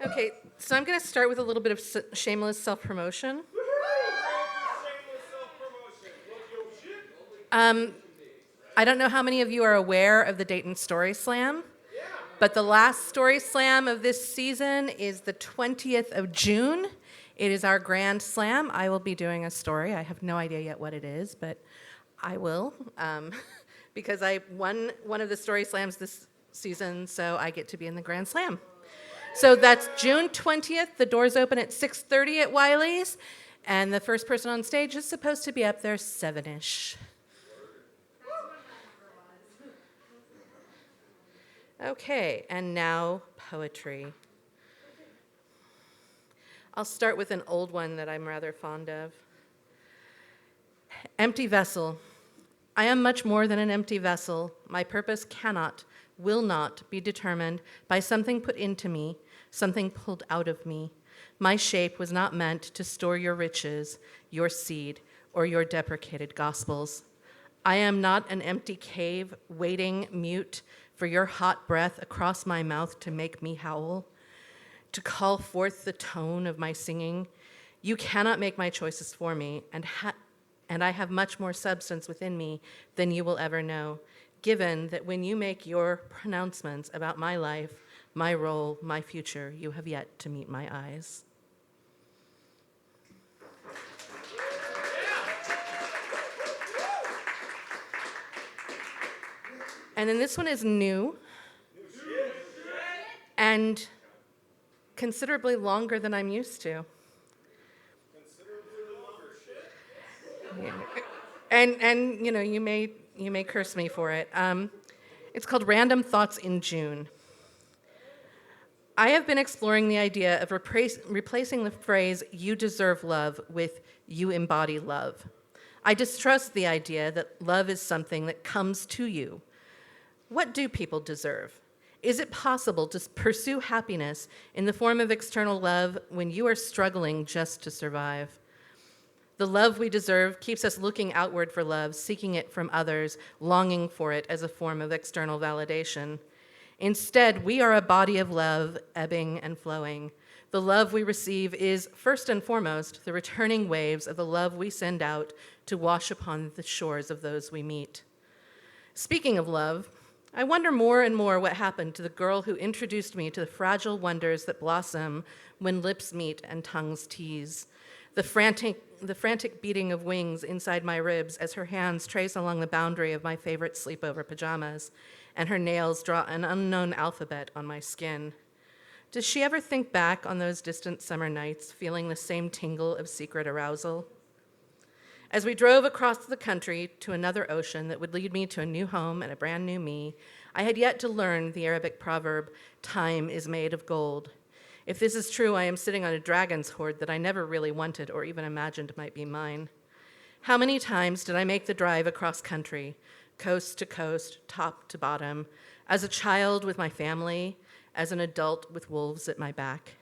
Okay, so I'm going to start with a little bit of shameless self-promotion. I don't know how many of you are aware of the Dayton Story Slam, but the last Story Slam of this season is the 20th of June. It is our grand slam. I will be doing a story. I have no idea yet what it is, but I will, because I won one of the Story Slams this season, so I get to be in the grand slam. So that's June 20th. The doors open at 6:30 at Wiley's, and the first person on stage is supposed to be up there 7-ish. Okay, and now poetry. I'll start with an old one that I'm rather fond of. Empty vessel. I am much more than an empty vessel. My purpose cannot, will not be determined by something put into me, something pulled out of me. My shape was not meant to store your riches, your seed, or your deprecated gospels. I am not an empty cave, waiting mute for your hot breath across my mouth to make me howl, to call forth the tone of my singing. You cannot make my choices for me, and I have much more substance within me than you will ever know, given that when you make your pronouncements about my life, my role, my future, you have yet to meet my eyes. And then this one is new and considerably longer than I'm used to. Yeah. And you know, you may curse me for it. It's called Random Thoughts in June. I have been exploring the idea of replacing the phrase "you deserve love" with "you embody love." I distrust the idea that love is something that comes to you. What do people deserve? Is it possible to pursue happiness in the form of external love when you are struggling just to survive? The love we deserve keeps us looking outward for love, seeking it from others, longing for it as a form of external validation. Instead, we are a body of love, ebbing and flowing. The love we receive is, first and foremost, the returning waves of the love we send out to wash upon the shores of those we meet. Speaking of love, I wonder more and more what happened to the girl who introduced me to the fragile wonders that blossom when lips meet and tongues tease. The frantic beating of wings inside my ribs as her hands trace along the boundary of my favorite sleepover pajamas, and her nails draw an unknown alphabet on my skin. Does she ever think back on those distant summer nights, feeling the same tingle of secret arousal? As we drove across the country to another ocean that would lead me to a new home and a brand new me, I had yet to learn the Arabic proverb, "Time is made of gold." If this is true, I am sitting on a dragon's hoard that I never really wanted or even imagined might be mine. How many times did I make the drive across country, coast to coast, top to bottom, as a child with my family, as an adult with wolves at my back?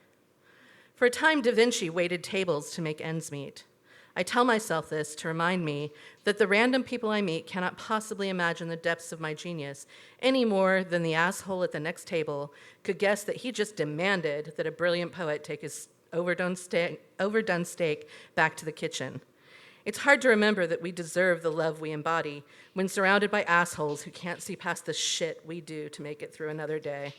For a time, Da Vinci waited tables to make ends meet. I tell myself this to remind me that the random people I meet cannot possibly imagine the depths of my genius any more than the asshole at the next table could guess that he just demanded that a brilliant poet take his overdone steak back to the kitchen. It's hard to remember that we deserve the love we embody when surrounded by assholes who can't see past the shit we do to make it through another day.